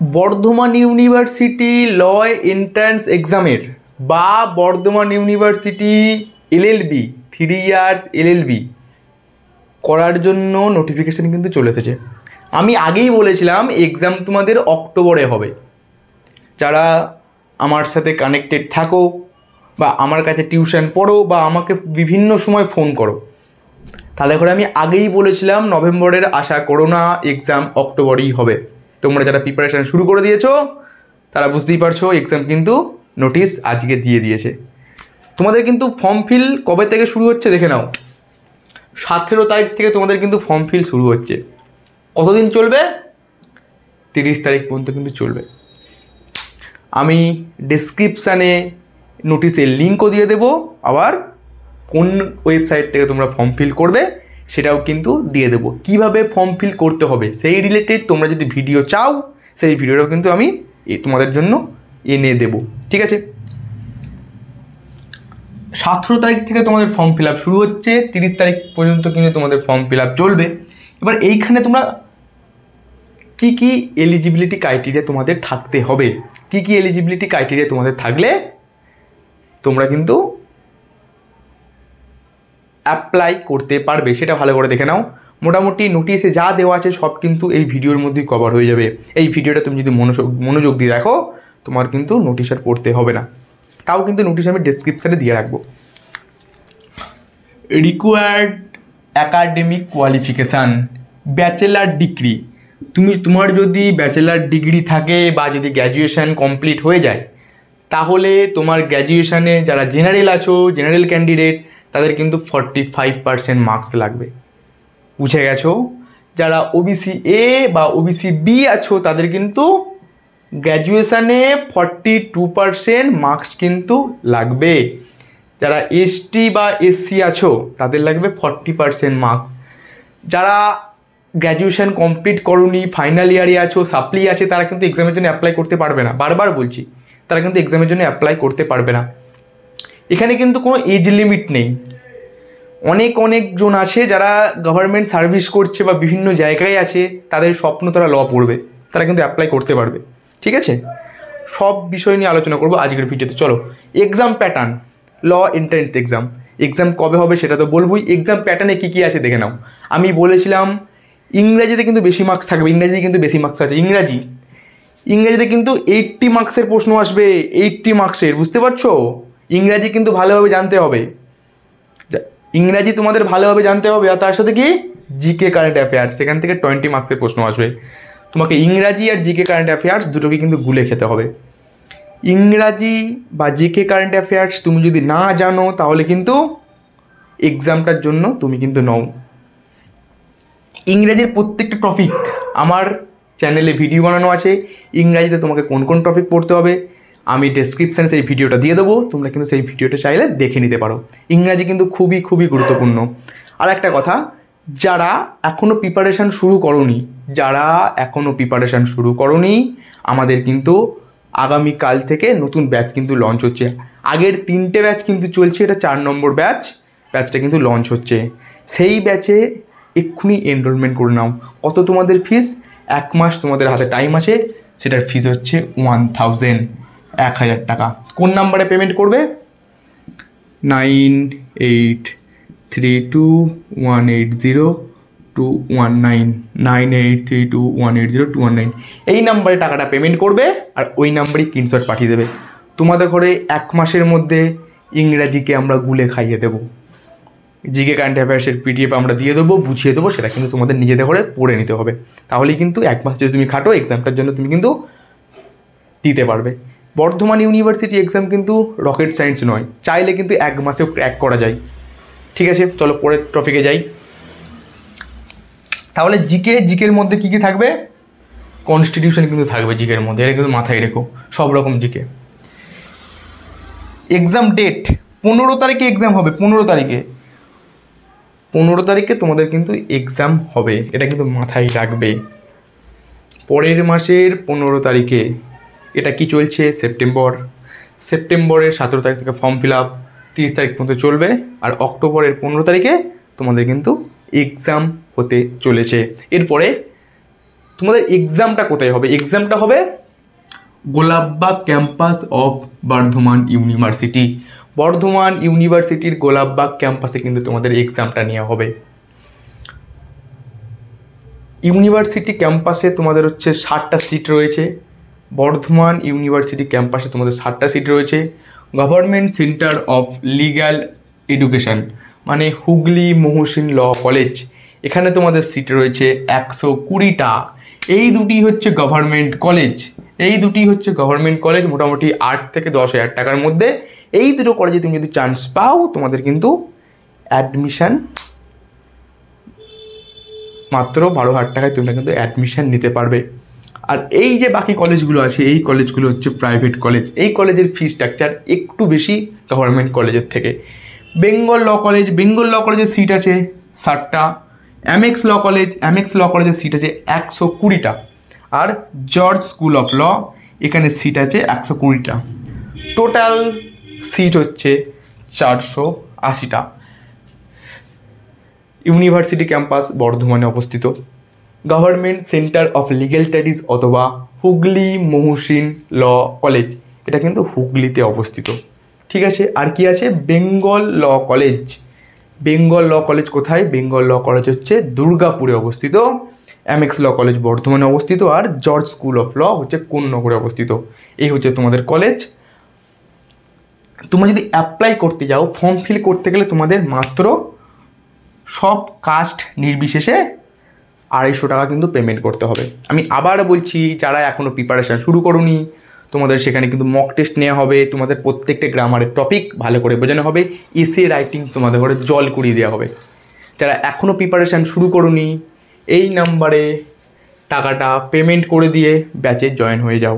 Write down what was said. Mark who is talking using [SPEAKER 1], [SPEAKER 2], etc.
[SPEAKER 1] Bardhaman university ল entrance এক্সামের বা Bardhaman university LLB 3 years LLB করার জন্য নোটিফিকেশান কিন্তু চলে এসেছে। আমি আগেই বলেছিলাম এক্সাম তোমাদের অক্টোবরে হবে। যারা আমার সাথে কানেক্টেড থাকো বা আমার কাছে টিউশন পড়ো বা আমাকে বিভিন্ন সময় ফোন করো, তাহলে করে আমি আগেই বলেছিলাম নভেম্বরের আশা করো না, এক্সাম অক্টোবরেই হবে। তোমরা যারা প্রিপারেশান শুরু করে দিয়েছো তারা বুঝতেই পারছো এক্সাম কিন্তু নোটিশ আজকে দিয়ে দিয়েছে। তোমাদের কিন্তু ফর্ম ফিল কবে থেকে শুরু হচ্ছে দেখে নাও। 17 তারিখ থেকে তোমাদের কিন্তু ফর্ম ফিল শুরু হচ্ছে। কতদিন চলবে? 30 তারিখ পর্যন্ত কিন্তু চলবে। আমি ডেসক্রিপশানে নোটিশের লিঙ্কও দিয়ে দেবো, আবার কোন ওয়েবসাইট থেকে তোমরা ফর্ম ফিল করবে সেটাও কিন্তু দিয়ে দেবো। কীভাবে ফর্ম ফিল করতে হবে সেই রিলেটেড তোমরা যদি ভিডিও চাও সেই ভিডিওটাও কিন্তু আমি তোমাদের জন্য এনে দেবো, ঠিক আছে? 17 তারিখ থেকে তোমাদের ফর্ম ফিল আপ শুরু হচ্ছে, 30 তারিখ পর্যন্ত কিন্তু তোমাদের ফর্ম ফিল আপ চলবে। এবার এইখানে তোমরা কি কি এলিজিবিলিটি ক্রাইটেরিয়া তোমাদের থাকতে হবে, কি কি এলিজিবিলিটি ক্রাইটেরিয়া তোমাদের থাকলে তোমরা কিন্তু অ্যাপ্লাই করতে পারবে সেটা ভালো করে দেখে নাও। মোটামুটি নোটিশে যা দেওয়া আছে সব কিন্তু এই ভিডিওর মধ্যেই কভার হয়ে যাবে। এই ভিডিওটা তুমি যদি মনোযোগ দিয়ে রাখো তোমার কিন্তু নোটিশ আর পড়তে হবে না। তাও কিন্তু নোটিশ আমি ডেসক্রিপশানে দিয়ে রাখবো। Required academic qualification, bachelor degree. তোমার যদি ব্যাচেলার ডিগ্রি থাকে বা যদি গ্র্যাজুয়েশান কমপ্লিট হয়ে যায় তাহলে তোমার গ্র্যাজুয়েশানে যারা জেনারেল আছো, জেনারেল ক্যান্ডিডেট, তাদের কিন্তু 45% মার্কস লাগবে। বুঝে গেছো? যারা ওবিসি এ বা ওবিসি বি আছো তাদের কিন্তু গ্র্যাজুয়েশানে 42% মার্কস কিন্তু লাগবে। যারা এসটি বা এসসি আছো তাদের লাগবে 40% মার্কস। যারা গ্র্যাজুয়েশান কমপ্লিট করোনি, ফাইনাল ইয়ারে আছো, সাপ্লি আছে, তারা কিন্তু এক্সামের জন্য অ্যাপ্লাই করতে পারবে না। বারবার বলছি, তারা কিন্তু এক্সামের জন্য অ্যাপ্লাই করতে পারবে না। এখানে কিন্তু কোনো এজ লিমিট নেই। অনেকজন আছে যারা গভর্নমেন্ট সার্ভিস করছে বা বিভিন্ন জায়গায় আছে, তাদের স্বপ্ন তারা ল পড়বে, তারা কিন্তু অ্যাপ্লাই করতে পারবে, ঠিক আছে? সব বিষয় নিয়ে আলোচনা করবো আজকের ভিডিওতে। চলো, এক্সাম প্যাটার্ন, ল এন্ট্রান্স এক্সাম কবে হবে সেটা তো বলবোই। এক্সাম প্যাটার্নে কী কী আছে দেখে নাও। আমি বলেছিলাম ইংরেজিতে কিন্তু বেশি মার্কস থাকবে, ইংরেজি কিন্তু বেশি মার্কস আছে। ইংরেজিতে কিন্তু 80 মার্কসের প্রশ্ন আসবে, 80 মার্কসের, বুঝতে পারছো? ইংরাজি কিন্তু ভালোভাবে জানতে হবে, ইংরাজি তোমাদের ভালোভাবে জানতে হবে। আর তার সাথে কি জিকে কারেন্ট অ্যাফেয়ার্স, সেখান থেকে 20 মার্কসের প্রশ্ন আসবে। তোমাকে ইংরাজি আর জিকে কারেন্ট অ্যাফেয়ার্স দুটোকে কিন্তু গুলে খেতে হবে। ইংরাজি বা জিকে কারেন্ট অ্যাফেয়ার্স তুমি যদি না জানো তাহলে কিন্তু এক্সামটার জন্য তুমি কিন্তু নও। ইংরাজির প্রত্যেকটা টপিক আমার চ্যানেলে ভিডিও বানানো আছে। ইংরাজিতে তোমাকে কোন কোন টপিক পড়তে হবে আমি ডেসক্রিপশানে সেই ভিডিওটা দিয়ে দেবো, তোমরা কিন্তু সেই ভিডিওটা চাইলে দেখে নিতে পারো। ইংরাজি কিন্তু খুবই গুরুত্বপূর্ণ। আর একটা কথা, যারা এখনও প্রিপারেশান শুরু করোনি আমাদের কিন্তু আগামীকাল থেকে নতুন ব্যাচ কিন্তু লঞ্চ হচ্ছে। আগের 3টে ব্যাচ কিন্তু চলছে, এটা 4 নম্বর ব্যাচটা কিন্তু লঞ্চ হচ্ছে। সেই ব্যাচে এক্ষুনি এনরোলমেন্ট করে নাও। কত তোমাদের ফিস? 1 মাস তোমাদের হাতে টাইম আছে, সেটার ফিস হচ্ছে 1000 টাকা। কোন নাম্বারে পেমেন্ট করবে? 9832180219, 9832180219 এই নাম্বারে টাকাটা পেমেন্ট করবে আর ওই নাম্বারেই স্ক্রিনশট পাঠিয়ে দেবে। তোমাদের ঘরে 1 মাসের মধ্যে ইংরাজিকে আমরা গুলে খাইয়ে দেবো। জিকে কারেন্ট অ্যাফেয়ার্সের PDF আমরা দিয়ে দেবো, বুঝিয়ে দেবো, সেটা কিন্তু তোমাদের নিজেদের ঘরে পড়ে নিতে হবে। তাহলেই কিন্তু 1 মাস যদি তুমি খাটো এক্সামটার জন্য তুমি কিন্তু দিতে পারবে। বর্ধমান ইউনিভার্সিটি এক্সাম কিন্তু রকেট সায়েন্স নয়, চাইলে কিন্তু 1 মাসেও ক্র্যাক করা যায়, ঠিক আছে? চলো পরের টপিকে যাই। তাহলে জিকের মধ্যে কী কী থাকবে? কনস্টিটিউশন কিন্তু থাকবে জিকের মধ্যে, এটা কিন্তু মাথায় রেখো। সব রকম জিকে। এক্সাম ডেট 15 তারিখে এক্সাম হবে, 15 তারিখে তোমাদের কিন্তু এক্সাম হবে, এটা কিন্তু মাথায় রাখবে। পরের মাসের 15 তারিখে, এটা কি চলছে? সেপ্টেম্বরের 17 তারিখ থেকে ফর্ম ফিল আপ 30 তারিখ পর্যন্ত চলবে। আর অক্টোবরের 15 তারিখে তোমাদের কিন্তু এক্সাম হতে চলেছে। এরপরে তোমাদের এক্সামটা কোথায় হবে? এক্সামটা হবে Golapbag campus of Bardhaman university. Bardhaman ইউনিভার্সিটির গোলাপবাগ ক্যাম্পাসে কিন্তু তোমাদের এক্সামটা নেওয়া হবে। ইউনিভার্সিটি ক্যাম্পাসে তোমাদের হচ্ছে 60টা সিট রয়েছে। বর্ধমান ইউনিভার্সিটি ক্যাম্পাসে তোমাদের 60টা সিট রয়েছে। Government centre of legal education মানে হুগলি মহসিন ল কলেজ, এখানে তোমাদের সিট রয়েছে 120টা। এই দুটি হচ্ছে গভর্নমেন্ট কলেজ, মোটামুটি 8 থেকে 10,000 টাকার মধ্যে। এই দুটো কলেজে তুমি যদি চান্স পাও, তোমাদের কিন্তু অ্যাডমিশান মাত্র 12,000 টাকায় তোমরা কিন্তু অ্যাডমিশান নিতে পারবে। আর এই যে বাকি কলেজগুলো আছে, এই কলেজগুলো হচ্ছে প্রাইভেট কলেজ। এই কলেজের ফি স্ট্রাকচার একটু বেশি গভর্নমেন্ট কলেজের থেকে। বেঙ্গল ল কলেজের সিট আছে 60টা। এমএক্স ল কলেজের সিট আছে 120টা। আর জর্জ স্কুল অফ ল, এখানে সিট আছে 120টা। টোটাল সিট হচ্ছে 480টা। ইউনিভার্সিটি ক্যাম্পাস বর্ধমানে অবস্থিত। Government centre of legal studies অথবা হুগলি মহসিন ল কলেজ, এটা কিন্তু হুগলিতে অবস্থিত। ঠিক আছে, আর কি আছে? বেঙ্গল ল কলেজ কোথায়? বেঙ্গল ল কলেজ হচ্ছে দুর্গাপুরে অবস্থিত। এমএক্স ল কলেজ বর্ধমানে অবস্থিত। আর জর্জ স্কুল অফ ল হচ্ছে কোন্নগরে অবস্থিত। এই হচ্ছে তোমাদের কলেজ। তোমরা যদি অ্যাপ্লাই করতে যাও, ফর্ম ফিল করতে গেলে তোমাদের মাত্র সব কাস্ট নির্বিশেষে 250 টাকা কিন্তু পেমেন্ট করতে হবে। আমি আবার বলছি, যারা এখনও প্রিপারেশান শুরু করোনি, তোমাদের সেখানে কিন্তু মক টেস্ট নেওয়া হবে। তোমাদের প্রত্যেকটা গ্রামারের টপিক ভালো করে বোঝানো হবে। এসে রাইটিং তোমাদের ঘরে জল করিয়ে দেওয়া হবে। যারা এখনও প্রিপারেশান শুরু করোনি, এই নাম্বারে টাকাটা পেমেন্ট করে দিয়ে ব্যাচে জয়েন হয়ে যাও।